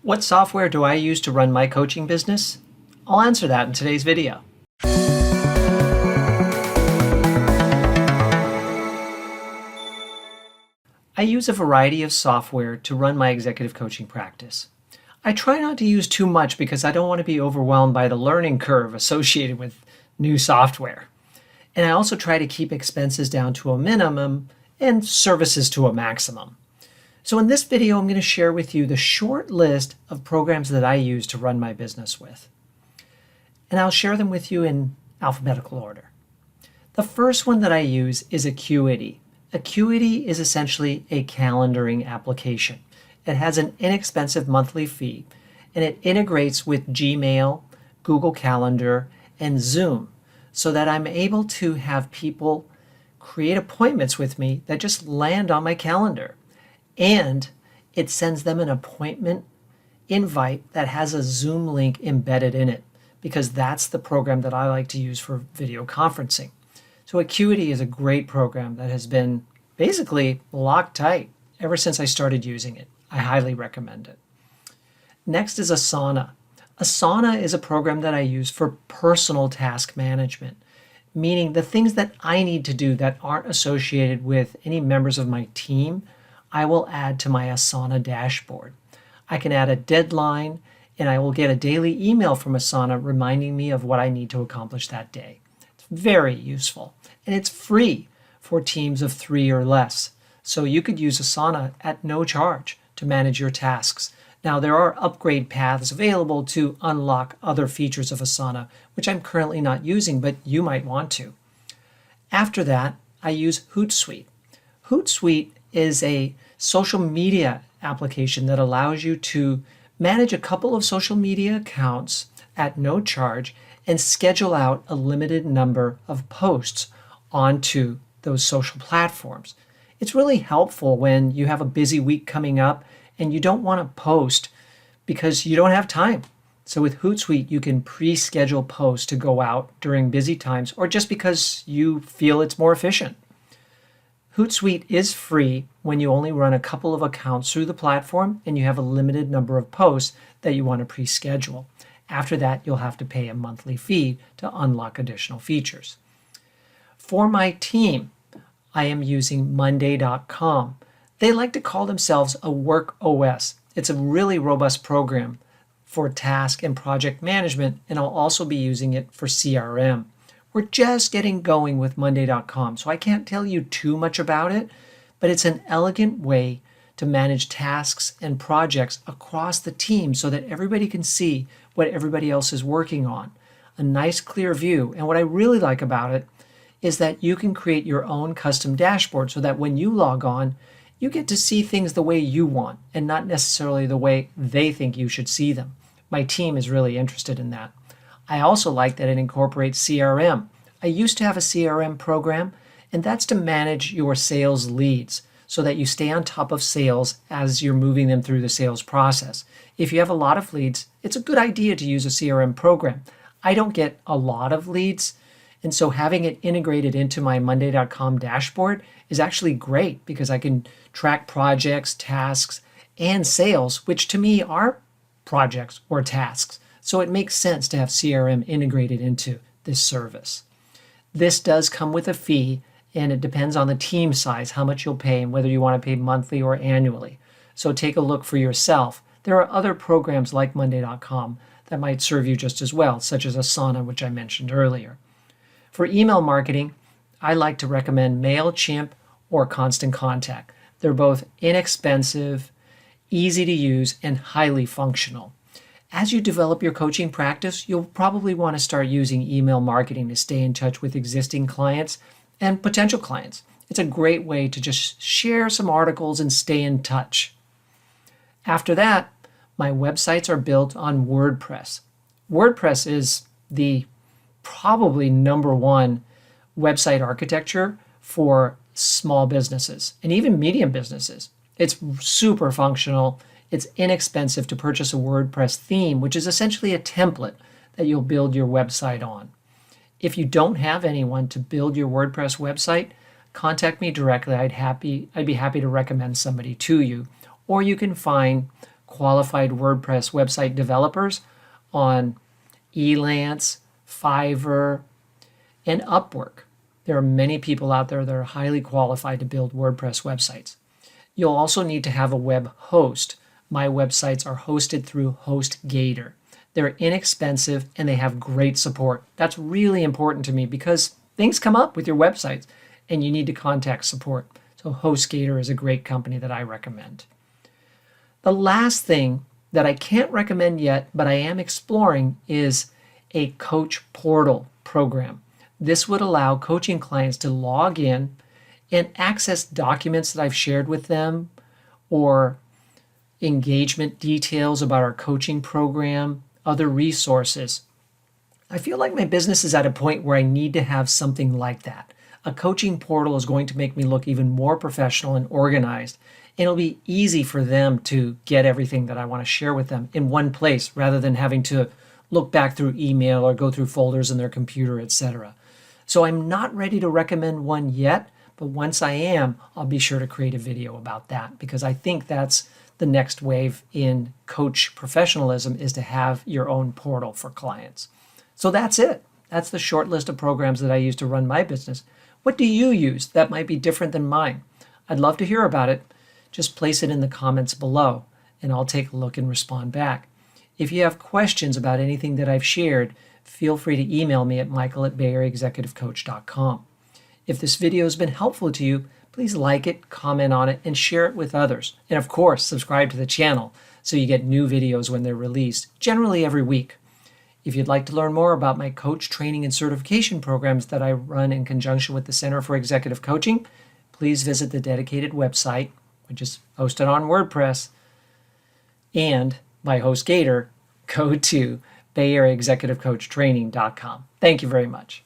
What software do I use to run my coaching business? I'll answer that in today's video. I use a variety of software to run my executive coaching practice. I try not to use too much because I don't want to be overwhelmed by the learning curve associated with new software. And I also try to keep expenses down to a minimum and services to a maximum. So in this video, I'm going to share with you the short list of programs that I use to run my business with. And I'll share them with you in alphabetical order. The first one that I use is Acuity. Acuity is essentially a calendaring application. It has an inexpensive monthly fee, and it integrates with Gmail, Google Calendar, and Zoom, so that I'm able to have people create appointments with me that just land on my calendar. And it sends them an appointment invite that has a Zoom link embedded in it, because that's the program that I like to use for video conferencing. So Acuity is a great program that has been basically locked tight ever since I started using it. I highly recommend it. Next is Asana. Asana is a program that I use for personal task management, meaning the things that I need to do that aren't associated with any members of my team, I will add to my Asana dashboard. I can add a deadline, and I will get a daily email from Asana reminding me of what I need to accomplish that day. It's very useful, and it's free for teams of 3 or less. So you could use Asana at no charge to manage your tasks. Now, there are upgrade paths available to unlock other features of Asana, which I'm currently not using, but you might want to. After that, I use Hootsuite. Hootsuite is a social media application that allows you to manage a couple of social media accounts at no charge and schedule out a limited number of posts onto those social platforms. It's really helpful when you have a busy week coming up and you don't want to post because you don't have time. So with Hootsuite, you can pre-schedule posts to go out during busy times or just because you feel it's more efficient. Hootsuite is free when you only run a couple of accounts through the platform and you have a limited number of posts that you want to pre-schedule. After that, you'll have to pay a monthly fee to unlock additional features. For my team, I am using Monday.com. They like to call themselves a work OS. It's a really robust program for task and project management, and I'll also be using it for CRM. We're just getting going with Monday.com, so I can't tell you too much about it, but it's an elegant way to manage tasks and projects across the team so that everybody can see what everybody else is working on. A nice clear view, and what I really like about it is that you can create your own custom dashboard so that when you log on, you get to see things the way you want and not necessarily the way they think you should see them. My team is really interested in that. I also like that it incorporates CRM. I used to have a CRM program, and that's to manage your sales leads so that you stay on top of sales as you're moving them through the sales process. If you have a lot of leads, it's a good idea to use a CRM program. I don't get a lot of leads, and so having it integrated into my Monday.com dashboard is actually great because I can track projects, tasks, and sales, which to me are projects or tasks. So it makes sense to have CRM integrated into this service. This does come with a fee, and it depends on the team size, how much you'll pay, and whether you want to pay monthly or annually. So take a look for yourself. There are other programs like Monday.com that might serve you just as well, such as Asana, which I mentioned earlier. For email marketing, I like to recommend Mailchimp or Constant Contact. They're both inexpensive, easy to use, and highly functional. As you develop your coaching practice, you'll probably want to start using email marketing to stay in touch with existing clients and potential clients. It's a great way to just share some articles and stay in touch. After that, my websites are built on WordPress. WordPress is the probably number one website architecture for small businesses and even medium businesses. It's super functional. It's inexpensive to purchase a WordPress theme, which is essentially a template that you'll build your website on. If you don't have anyone to build your WordPress website, contact me directly. I'd be happy to recommend somebody to you. Or you can find qualified WordPress website developers on Elance, Fiverr, and Upwork. There are many people out there that are highly qualified to build WordPress websites. You'll also need to have a web host. My websites are hosted through HostGator. They're inexpensive and they have great support. That's really important to me because things come up with your websites and you need to contact support. So HostGator is a great company that I recommend. The last thing that I can't recommend yet, but I am exploring, is a coach portal program. This would allow coaching clients to log in and access documents that I've shared with them or engagement details about our coaching program, other resources. I feel like my business is at a point where I need to have something like that. A coaching portal is going to make me look even more professional and organized. And it'll be easy for them to get everything that I want to share with them in one place rather than having to look back through email or go through folders in their computer, etc. So I'm not ready to recommend one yet, but once I am, I'll be sure to create a video about that because I think that's the next wave in coach professionalism, is to have your own portal for clients. So that's it. That's the short list of programs that I use to run my business. What do you use that might be different than mine? I'd love to hear about it. Just place it in the comments below and I'll take a look and respond back. If you have questions about anything that I've shared, feel free to email me at michael@bayarea-executivecoach.com. If this video has been helpful to you, please like it, comment on it, and share it with others. And of course, subscribe to the channel so you get new videos when they're released, generally every week. If you'd like to learn more about my coach training and certification programs that I run in conjunction with the Center for Executive Coaching, please visit the dedicated website, which is hosted on WordPress, and by HostGator, go to bayareaexecutivecoachtraining.com. Thank you very much.